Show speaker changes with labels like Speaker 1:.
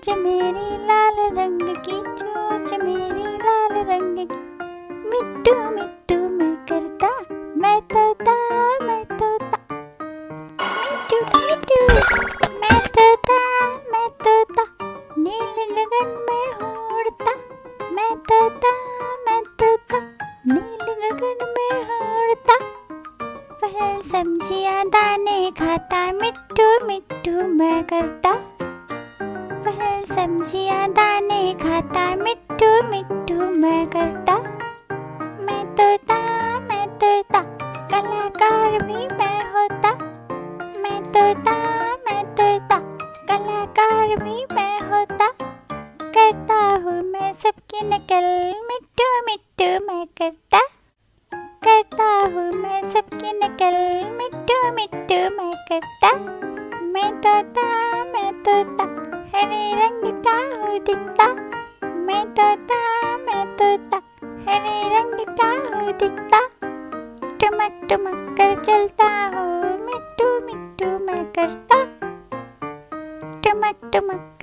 Speaker 1: चोंच मेरी लाल रंग की, चोंच मेरी लाल रंग की। मिट्टू मिट्टू मैं करता, मैं तोता, मैं तोता। मिट्टू मिट्टू मैं तोता, मैं तोता। नील गगन में उड़ता, मैं तोता, मैं तोता। नील गगन में उड़ता। फल सब्जियां दाने खाता, मिट्टू मिट्टू मैं करता। फल सब्जियां दाने खाता, मिट्टू मिट्टू मैं करता। मैं तोता, मैं तोता, कलाकार भी मैं होता। मैं तोता, मैं तोता, कलाकार भी मैं होता। करता हूँ मैं सबकी नकल, मिट्टू मिट्टू मैं करता। करता हूँ मैं सबकी नकल, मिट्टू मिट्टू मैं करता। मैं तोता, हरे रंग का हूँ दिखता। मैं तोता, हरे रंग का हूँ दिखता। टुमक टुमक कर चलता हूँ, मिट्टू मिट्टू मैं करता। टुमक टुमक